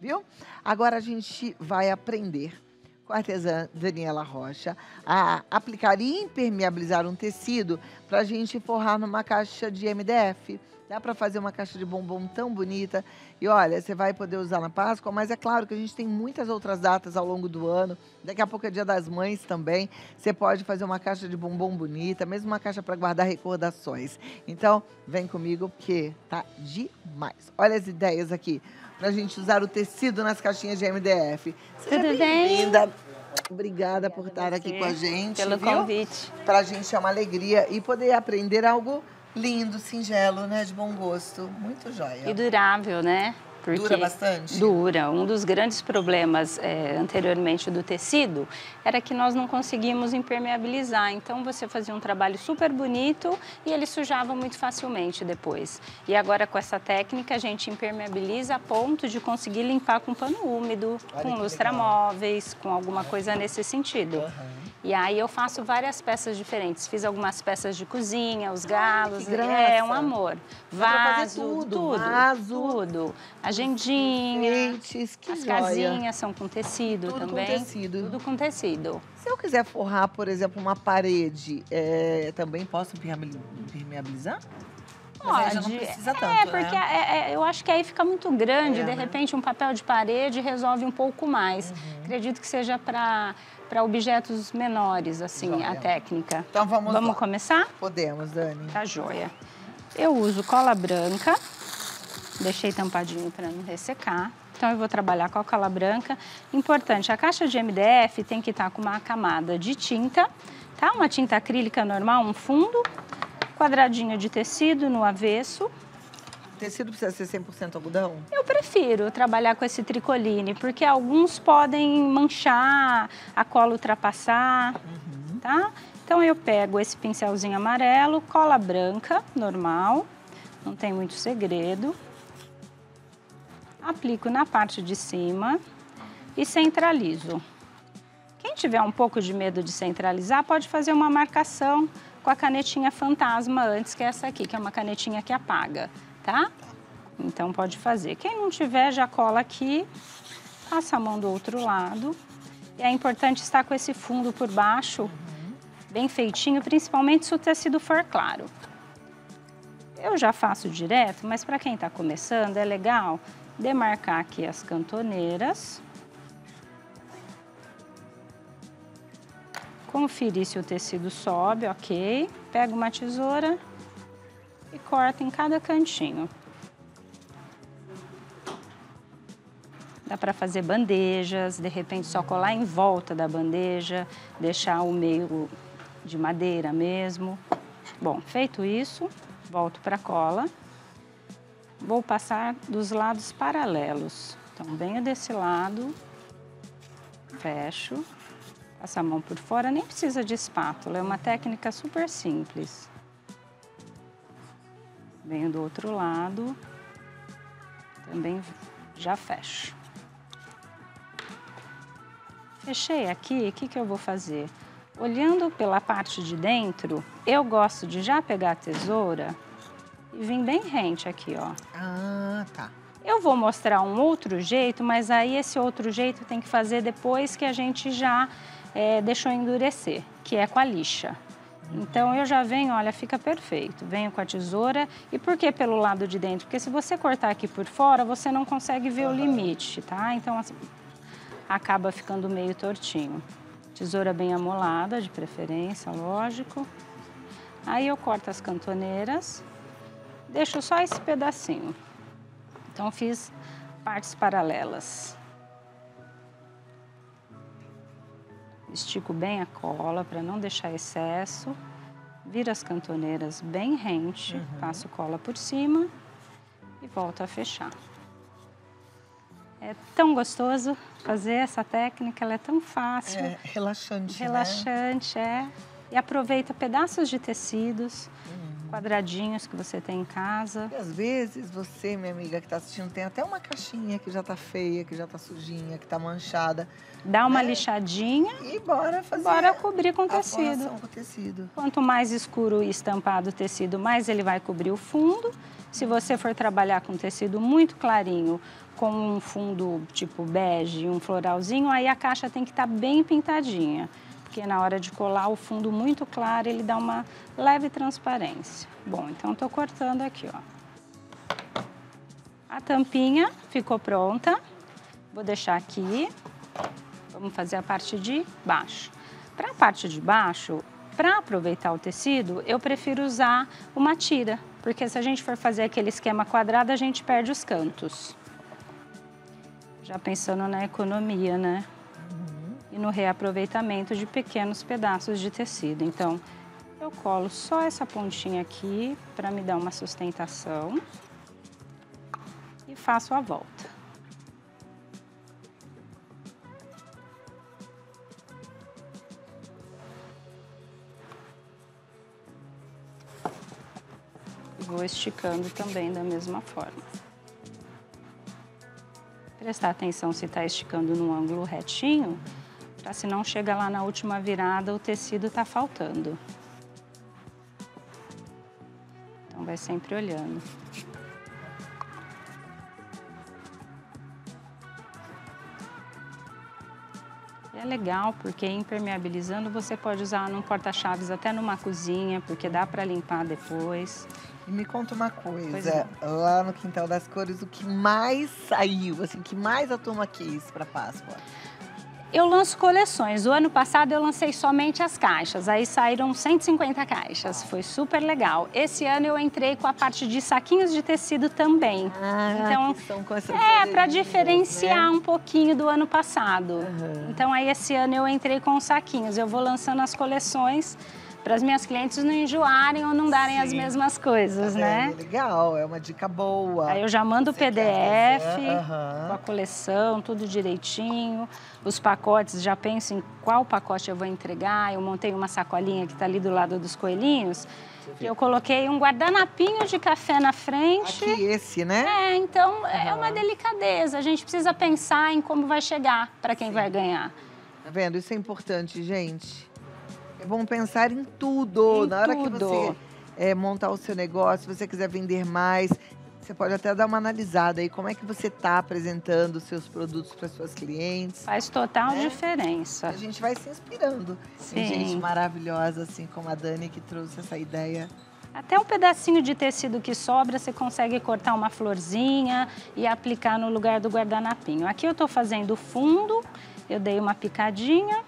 viu? Agora a gente vai aprender com a artesã Daniela Rocha a aplicar e impermeabilizar um tecido para a gente forrar numa caixa de MDF. Dá para fazer uma caixa de bombom tão bonita. E olha, você vai poder usar na Páscoa, mas é claro que a gente tem muitas outras datas ao longo do ano. Daqui a pouco é Dia das Mães também. Você pode fazer uma caixa de bombom bonita, mesmo uma caixa para guardar recordações. Então, vem comigo porque tá demais. Olha as ideias aqui para a gente usar o tecido nas caixinhas de MDF. Seja Tudo bem? bem-vinda. Obrigada por estar aqui com a gente. Pelo convite. Para a gente é uma alegria e poder aprender algo lindo, singelo, né? De bom gosto. Muito joia. E durável, né? Porque dura bastante? Dura. Um dos grandes problemas anteriormente do tecido era que nós não conseguíamos impermeabilizar. Então, você fazia um trabalho super bonito e ele sujava muito facilmente depois. E agora, com essa técnica, a gente impermeabiliza a ponto de conseguir limpar com pano úmido, com lustramóveis, com alguma coisa nesse sentido. E aí eu faço várias peças diferentes. Fiz algumas peças de cozinha, os galos. É um amor. Vaso, tudo. Tudo. Agendinha. Enfeites, que as joia. Casinhas são com tecido tudo também. Com tecido. Tudo com tecido. Se eu quiser forrar, por exemplo, uma parede, também posso impermeabilizar? Mas aí já não precisa tanto, porque né? eu acho que aí fica muito grande. De repente, um papel de parede resolve um pouco mais. Acredito que seja para objetos menores, assim, a técnica. Então vamos lá. Vamos começar? Podemos, Dani. Tá joia. Eu uso cola branca. Deixei tampadinho para não ressecar. Então, eu vou trabalhar com a cola branca. Importante, a caixa de MDF tem que estar com uma camada de tinta, tá? Uma tinta acrílica normal, um fundo. Quadradinho de tecido no avesso. O tecido precisa ser 100% algodão? Eu prefiro trabalhar com esse tricoline, porque alguns podem manchar, a cola ultrapassar, tá? Então, eu pego esse pincelzinho amarelo, cola branca, normal, não tem muito segredo. Aplico na parte de cima e centralizo. Quem tiver um pouco de medo de centralizar, pode fazer uma marcação com a canetinha fantasma antes, que é essa aqui, que é uma canetinha que apaga, tá? Então, pode fazer. Quem não tiver, já cola aqui, passa a mão do outro lado. E é importante estar com esse fundo por baixo, bem feitinho, principalmente se o tecido for claro. Eu já faço direto, mas para quem está começando, é legal demarcar aqui as cantoneiras. Conferir se o tecido sobe, ok. Pega uma tesoura e corta em cada cantinho. Dá para fazer bandejas, de repente só colar em volta da bandeja, deixar o meio de madeira mesmo. Bom, feito isso, volto para a cola. Vou passar dos lados paralelos. Então, venho desse lado, fecho. Passa a mão por fora, nem precisa de espátula, é uma técnica super simples. Venho do outro lado, também já fecho. Fechei aqui, o que eu vou fazer? Olhando pela parte de dentro, eu gosto de já pegar a tesoura e vir bem rente aqui, ó. Ah, tá. Eu vou mostrar um outro jeito, mas aí esse outro jeito tem que fazer depois que a gente já deixou endurecer, que é com a lixa. Então, eu já venho, olha, fica perfeito. Venho com a tesoura. E por que pelo lado de dentro? Porque se você cortar aqui por fora, você não consegue ver o limite, tá? Então, assim, acaba ficando meio tortinho. Tesoura bem amolada, de preferência, lógico. Aí, eu corto as cantoneiras. Deixo só esse pedacinho. Então, fiz partes paralelas. Estico bem a cola para não deixar excesso. Viro as cantoneiras bem rente, passo cola por cima e volto a fechar. É tão gostoso fazer essa técnica, ela é tão fácil. É relaxante, relaxante, né? E aproveita pedaços de tecidos. quadradinhos que você tem em casa. E às vezes você, minha amiga que está assistindo, tem até uma caixinha que já está feia, que já está sujinha, que está manchada. Dá uma lixadinha e bora fazer bora cobrir com a tecido. forração com tecido. Quanto mais escuro e estampado o tecido, mais ele vai cobrir o fundo. Se você for trabalhar com tecido muito clarinho, com um fundo tipo bege, um floralzinho, aí a caixa tem que estar bem pintadinha. Porque na hora de colar o fundo muito claro, ele dá uma leve transparência. Bom, então estou cortando aqui, ó. A tampinha ficou pronta. Vou deixar aqui. Vamos fazer a parte de baixo. Para a parte de baixo, para aproveitar o tecido, eu prefiro usar uma tira. Porque se a gente for fazer aquele esquema quadrado, a gente perde os cantos. Já pensando na economia, né? E no reaproveitamento de pequenos pedaços de tecido. Então, eu colo só essa pontinha aqui para me dar uma sustentação e faço a volta. E vou esticando também da mesma forma. Prestar atenção se está esticando num ângulo retinho, para se não chega lá na última virada, o tecido está faltando. Então, vai sempre olhando. E é legal, porque impermeabilizando você pode usar num porta-chaves até numa cozinha, porque dá para limpar depois. E me conta uma coisa, lá no Quintal das Cores, o que mais saiu, assim, o que mais a turma quis para Páscoa? Eu lanço coleções. O ano passado eu lancei somente as caixas, aí saíram 150 caixas, foi super legal. Esse ano eu entrei com a parte de saquinhos de tecido também. Então, que são com essas para diferenciar um pouquinho do ano passado. Então aí esse ano eu entrei com os saquinhos. Eu vou lançando as coleções para as minhas clientes não enjoarem ou não darem as mesmas coisas, né? Legal, é uma dica boa. Aí eu já mando o PDF com a coleção, tudo direitinho. Os pacotes, já penso em qual pacote eu vou entregar. Eu montei uma sacolinha que está ali do lado dos coelhinhos. E eu coloquei um guardanapinho de café na frente. Aqui, esse, né? Então é uma delicadeza. A gente precisa pensar em como vai chegar para quem vai ganhar. Tá vendo? Isso é importante, gente. É bom pensar em tudo. Na hora que você montar o seu negócio, se você quiser vender mais, você pode até dar uma analisada aí. Como é que você está apresentando os seus produtos para suas clientes? Faz total diferença. A gente vai se inspirando. Tem gente maravilhosa, assim como a Dani, que trouxe essa ideia. Até um pedacinho de tecido que sobra, você consegue cortar uma florzinha e aplicar no lugar do guardanapinho. Aqui eu estou fazendo o fundo, eu dei uma picadinha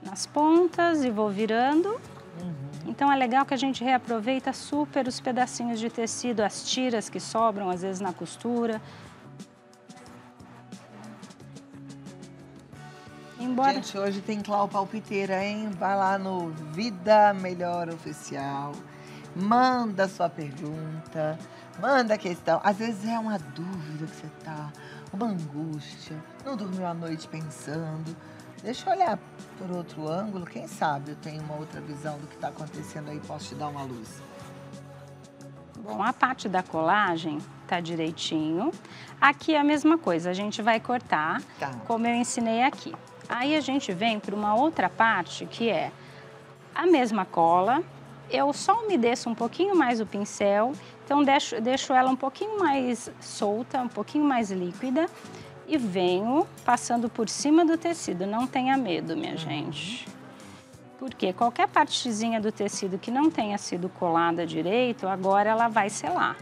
nas pontas e vou virando. Então é legal que a gente reaproveita super os pedacinhos de tecido, as tiras que sobram às vezes na costura. Gente, hoje tem Clau Palpiteira, hein? Vai lá no Vida Melhor Oficial, manda sua pergunta, manda a questão. Às vezes é uma dúvida que você tá, uma angústia, não dormiu a noite pensando. Deixa eu olhar por outro ângulo, quem sabe eu tenho uma outra visão do que está acontecendo aí, posso te dar uma luz. Bom, a parte da colagem tá direitinho. Aqui é a mesma coisa, a gente vai cortar, como eu ensinei aqui. Aí a gente vem para uma outra parte, que é a mesma cola. Eu só umedeço um pouquinho mais o pincel, então deixo ela um pouquinho mais solta, um pouquinho mais líquida. E venho passando por cima do tecido. Não tenha medo, minha gente. Porque qualquer partezinha do tecido que não tenha sido colada direito, agora ela vai selar.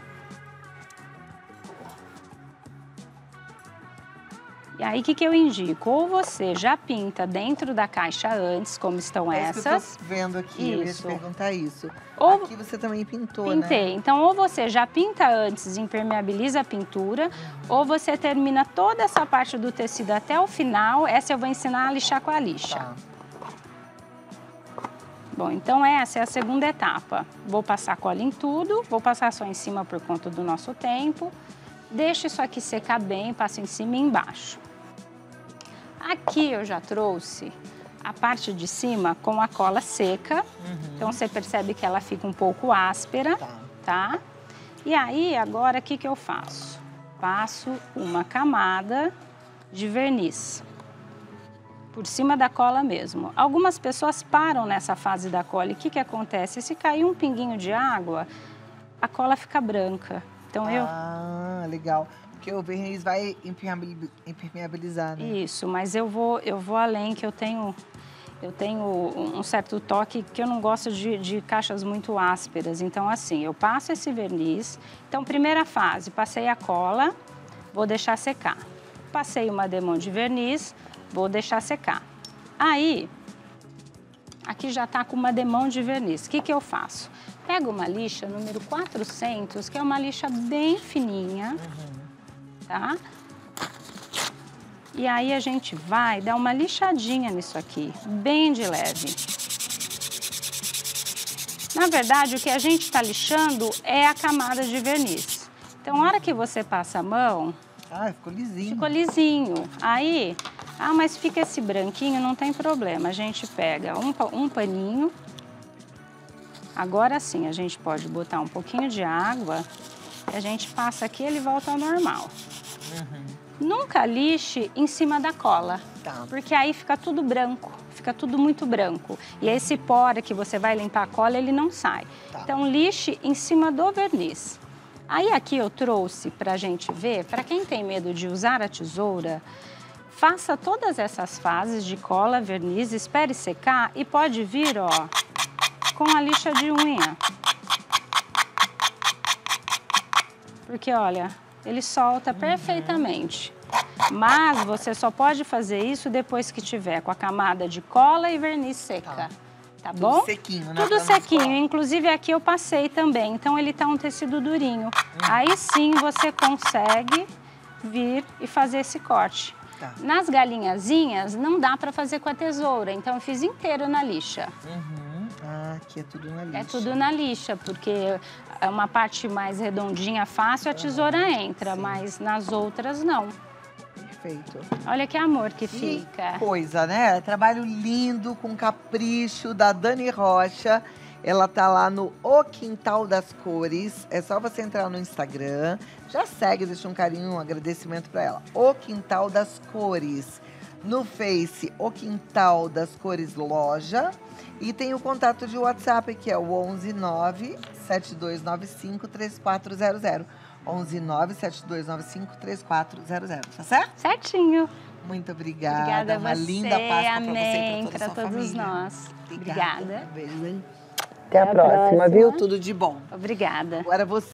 E aí, o que eu indico? Ou você já pinta dentro da caixa antes, como estão essas. Que eu tô vendo aqui, eu ia te perguntar isso. Ou aqui você também pintou, Pintei. né? Então, ou você já pinta antes, impermeabiliza a pintura, ou você termina toda essa parte do tecido até o final. Essa eu vou ensinar a lixar com a lixa. Bom, então essa é a segunda etapa. Vou passar cola em tudo, vou passar só em cima por conta do nosso tempo. Deixo isso aqui secar bem, passo em cima e embaixo. Aqui eu já trouxe a parte de cima com a cola seca. Então, você percebe que ela fica um pouco áspera, tá? E aí, agora, o que que eu faço? Passo uma camada de verniz por cima da cola mesmo. Algumas pessoas param nessa fase da cola. E o que que acontece? Se cair um pinguinho de água, a cola fica branca. Então, Ah, legal. Porque o verniz vai impermeabilizar, né? Isso, mas eu vou além, que eu tenho um certo toque que eu não gosto de caixas muito ásperas. Então, assim, eu passo esse verniz. Então, primeira fase, passei a cola, vou deixar secar. Passei uma demão de verniz, vou deixar secar. Aí, aqui já tá com uma demão de verniz. O que que eu faço? Pego uma lixa número 400, que é uma lixa bem fininha, tá? E aí a gente vai dar uma lixadinha nisso aqui, bem de leve. Na verdade, o que a gente está lixando é a camada de verniz. Então, na hora que você passa a mão... Ah, ficou lisinho. Ficou lisinho. Aí, mas fica esse branquinho, não tem problema. A gente pega um paninho. Agora sim, a gente pode botar um pouquinho de água. E a gente passa aqui e ele volta ao normal. Nunca lixe em cima da cola, porque aí fica tudo branco, fica tudo muito branco. E esse pó que você vai limpar a cola, ele não sai. Então, lixe em cima do verniz. Aí aqui eu trouxe pra gente ver, para quem tem medo de usar a tesoura, faça todas essas fases de cola, verniz, espere secar e pode vir, ó, com a lixa de unha. Porque, olha... ele solta perfeitamente. Mas você só pode fazer isso depois que tiver com a camada de cola e verniz seca. Tá bom? Tudo sequinho, né? Tudo sequinho. Inclusive aqui eu passei também. Então ele tá um tecido durinho. Aí sim você consegue vir e fazer esse corte. Nas galinhazinhas não dá pra fazer com a tesoura. Então eu fiz inteiro na lixa. Ah, aqui é tudo na lixa. É tudo na lixa, porque é uma parte mais redondinha, fácil, a tesoura entra, mas nas outras não. Perfeito. Olha que amor que fica. Que coisa, né? Trabalho lindo, com capricho, da Dani Rocha. Ela tá lá no O Quintal das Cores. É só você entrar no Instagram. Já segue, deixa um carinho, um agradecimento pra ela. O Quintal das Cores. No Face, O Quintal das Cores Loja. E tem o contato de WhatsApp, que é o 119-7295-3400. 119-7295-3400. Tá certo? Certinho. Muito obrigada. Obrigada a Uma você. linda Páscoa Amém. pra você e pra toda a sua todos família. nós. Obrigada. Obrigada. Um beijo, hein? Até a próxima, viu? Tudo de bom. Obrigada. Agora você.